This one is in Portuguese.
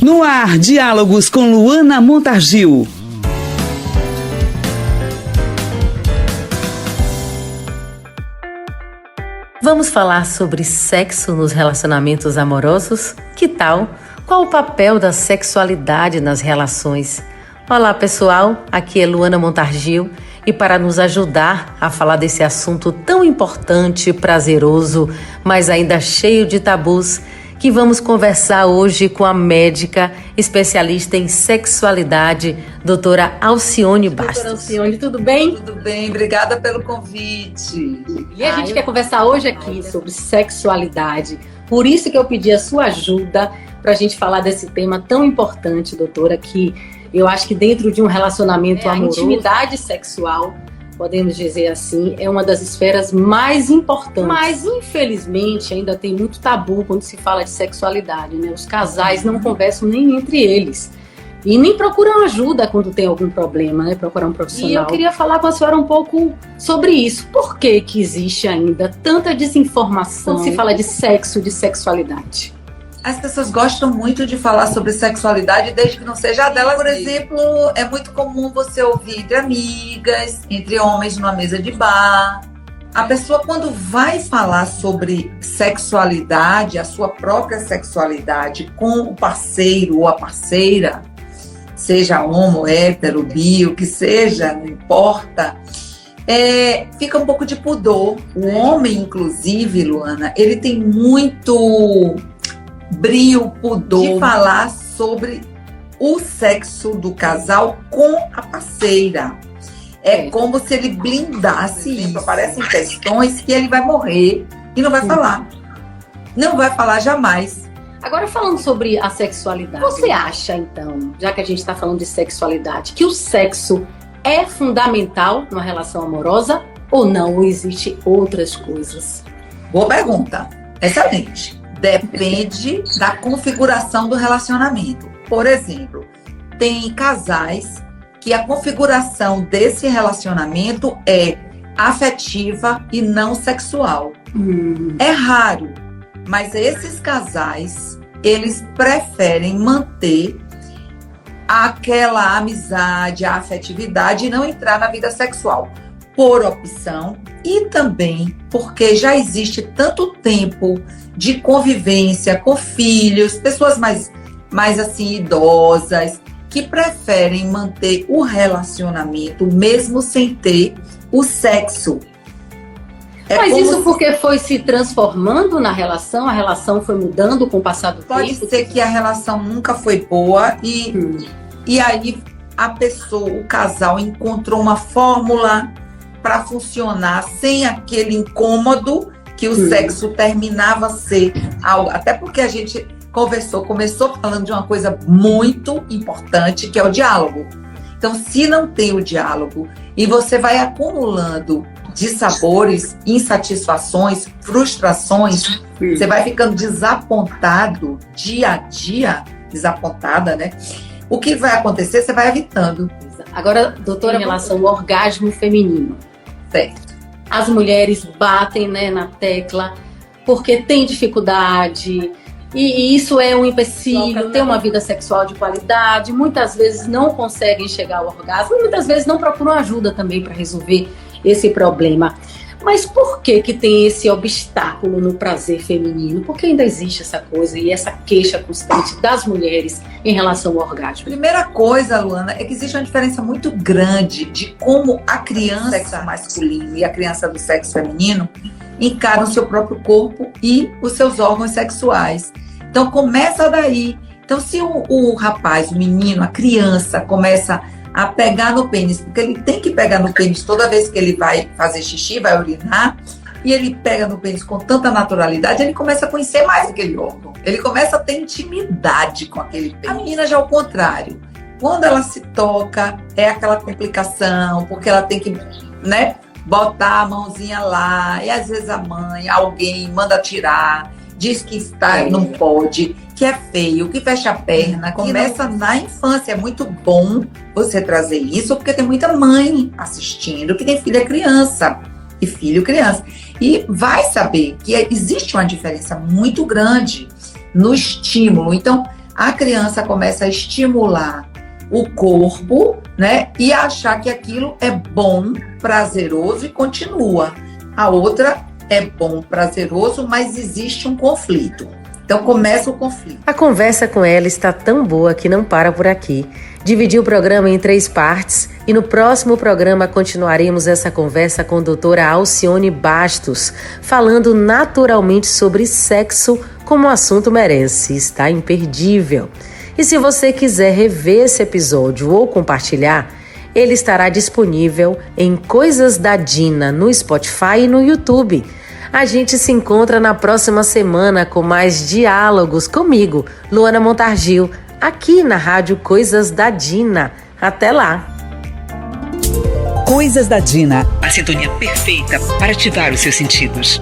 No ar, diálogos com Luana Montargil. Vamos falar sobre sexo nos relacionamentos amorosos? Que tal? Qual o papel da sexualidade nas relações? Olá, pessoal, aqui é Luana Montargil e para nos ajudar a falar desse assunto tão importante, prazeroso, mas ainda cheio de tabus, que vamos conversar hoje com a médica especialista em sexualidade, doutora Alcione Bastos. Doutora Alcione, tudo bem? Tudo bem, obrigada pelo convite. E a gente quer conversar hoje aqui sobre sexualidade. Por isso que eu pedi a sua ajuda para a gente falar desse tema tão importante, doutora, que eu acho que dentro de um relacionamento amoroso, a intimidade sexual, podemos dizer assim, é uma das esferas mais importantes. Mas, infelizmente, ainda tem muito tabu quando se fala de sexualidade, né? Os casais não conversam nem entre eles. E nem procuram ajuda quando tem algum problema, né? Procurar um profissional. E eu queria falar com a senhora um pouco sobre isso. Por que existe ainda tanta desinformação quando se fala de sexo, de sexualidade? As pessoas gostam muito de falar sobre sexualidade desde que não seja a dela. Por exemplo, é muito comum você ouvir entre amigas, entre homens numa mesa de bar. A pessoa, quando vai falar sobre sexualidade, a sua própria sexualidade com o parceiro ou a parceira, seja homo, hétero, bi, o que seja, não importa, fica um pouco de pudor. O homem, inclusive, Luana, ele tem muito brio, pudor de falar sobre o sexo do casal com a parceira. É como se ele blindasse isso. Aparecem questões que ele vai morrer e não vai falar. Não vai falar jamais. Agora, falando sobre a sexualidade, você acha, então, já que a gente está falando de sexualidade, que o sexo é fundamental numa relação amorosa ou não? Ou existe outras coisas? Boa pergunta. Excelente. Depende da configuração do relacionamento. Por exemplo, tem casais que a configuração desse relacionamento é afetiva e não sexual. É raro, mas esses casais, eles preferem manter aquela amizade, a afetividade e não entrar na vida sexual, por opção e também porque já existe tanto tempo de convivência com filhos, pessoas mais assim idosas, que preferem manter o relacionamento mesmo sem ter o sexo. Mas isso porque foi se transformando na relação, a relação foi mudando com o passar do tempo? Pode ser que a relação nunca foi boa e aí a pessoa, o casal encontrou uma fórmula para funcionar sem aquele incômodo que o sexo terminava a ser algo. Até porque a gente começou falando de uma coisa muito importante, que é o diálogo. Então, se não tem o diálogo e você vai acumulando dissabores, insatisfações, frustrações, você vai ficando desapontado dia a dia, desapontada, né? O que vai acontecer, você vai evitando. Agora, doutora, em relação ao orgasmo feminino. Certo. As mulheres batem, né, na tecla porque tem dificuldade e isso é um empecilho, ter uma vida sexual de qualidade, muitas vezes não conseguem chegar ao orgasmo e muitas vezes não procuram ajuda também para resolver esse problema. Mas por que tem esse obstáculo no prazer feminino? Por que ainda existe essa coisa e essa queixa constante das mulheres em relação ao orgasmo? Primeira coisa, Luana, é que existe uma diferença muito grande de como a criança do sexo masculino e a criança do sexo feminino encaram o seu próprio corpo e os seus órgãos sexuais. Então começa daí. Então se o rapaz, o menino, a criança começa a pegar no pênis, porque ele tem que pegar no pênis toda vez que ele vai fazer xixi, vai urinar, e ele pega no pênis com tanta naturalidade, ele começa a conhecer mais aquele órgão. Ele começa a ter intimidade com aquele pênis. A menina já é o contrário. Quando ela se toca, é aquela complicação, porque ela tem que, né, botar a mãozinha lá, e às vezes a mãe, alguém manda tirar, diz que não pode, que é feio, que fecha a perna, começa na infância. É muito bom você trazer isso, porque tem muita mãe assistindo que tem filha criança e filho criança. E vai saber que existe uma diferença muito grande no estímulo. Então, a criança começa a estimular o corpo, né? E achar que aquilo é bom, prazeroso e continua. A outra é bom, prazeroso, mas existe um conflito. Então começa o conflito. A conversa com ela está tão boa que não para por aqui. Dividi o programa em 3 partes e no próximo programa continuaremos essa conversa com a doutora Alcione Bastos, falando naturalmente sobre sexo como o assunto merece. Está imperdível. E se você quiser rever esse episódio ou compartilhar, ele estará disponível em Coisas da Dina no Spotify e no YouTube. A gente se encontra na próxima semana com mais diálogos comigo, Luana Montargil, aqui na Rádio Coisas da Dina. Até lá! Coisas da Dina, a sintonia perfeita para ativar os seus sentidos.